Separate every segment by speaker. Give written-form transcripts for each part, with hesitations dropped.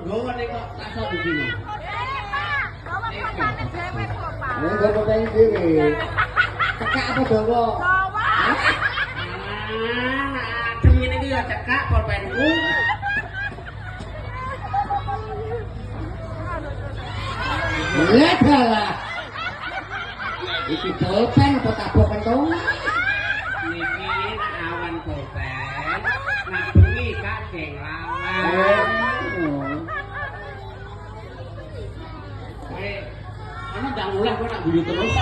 Speaker 1: nggawa nek kok tak sok begini.
Speaker 2: Bawa potane dhewe kok, Pak.
Speaker 3: Nggo potane dhewe. Cekak apa dawa?
Speaker 2: Dawa.
Speaker 1: Demi iki ya cekak pulpenku.
Speaker 3: Ledalah. Iki pulpen apa tabok kentung?
Speaker 1: Niki nek awan pulpen, nek bengi kak geng lawan. Ana ndang ulah kok nak guyu terus.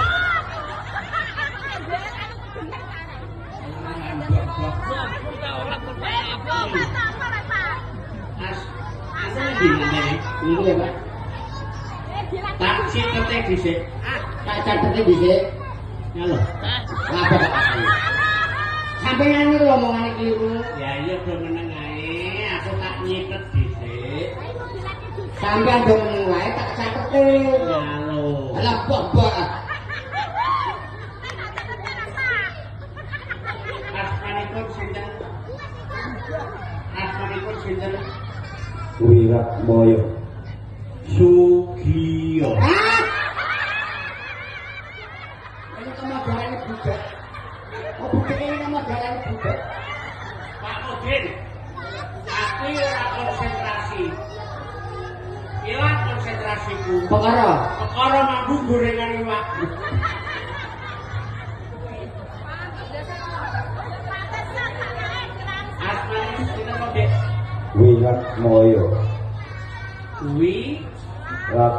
Speaker 3: Ini ya, Pak.
Speaker 1: Tak sitete dhisik.
Speaker 3: Tak catete dhisik.
Speaker 1: Ya lho.
Speaker 3: Ngapa kok? Sampeyan iki omongane kliru.
Speaker 1: Ya iya do meneng ae, aku tak nyitet dhisik.
Speaker 3: Sampeyan do meneng wae tak catete.
Speaker 1: Ya lho.
Speaker 3: Alah bobok.
Speaker 1: Asmanipun sinten? Asmanipun sinten?
Speaker 4: Wiratmaya
Speaker 1: Sugiyo.
Speaker 3: Ini kemodalannya budak. Oh budak ini kemodalannya budak.
Speaker 1: Pak Udin, aku ora konsentrasi. Ilang konsentrasiku.
Speaker 3: Perkara.
Speaker 1: Perkara mambu gorengan iwak. Asmane sinten kok, Dek?
Speaker 4: Wiratmaya
Speaker 1: Wi
Speaker 4: Rat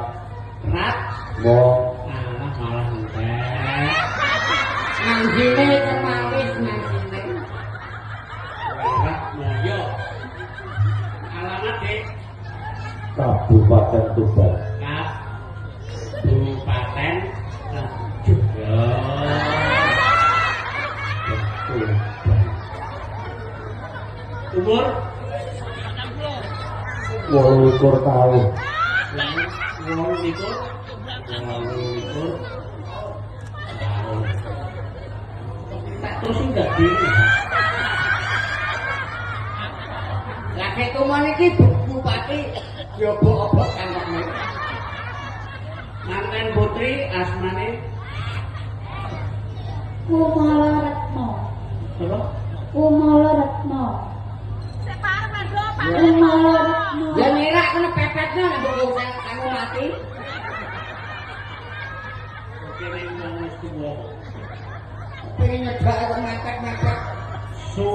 Speaker 1: Rat
Speaker 4: Mo
Speaker 1: Alah malah entek.
Speaker 3: Manggine kemawis manggine.
Speaker 1: Rat Moyo. Alamat, Dek?
Speaker 4: Kabupaten Tuban
Speaker 1: Kabupaten Juga. Umur
Speaker 4: 28 tahun.
Speaker 1: Wong niku tak terus enggak diri.
Speaker 3: Lah ketuman iki bupati ya obok kantone.
Speaker 1: Manten putri asmane
Speaker 5: Kumalaratno.
Speaker 1: apa?
Speaker 5: Kumalaratno.
Speaker 2: Sik pareng lho, Pak.
Speaker 5: Kumalaratno.
Speaker 3: Ya nirak kena pepetno nek mbok kanggo mati.
Speaker 1: Kene wong tuwa.
Speaker 3: Pengen nyedak kok mepet-mepet.
Speaker 1: Su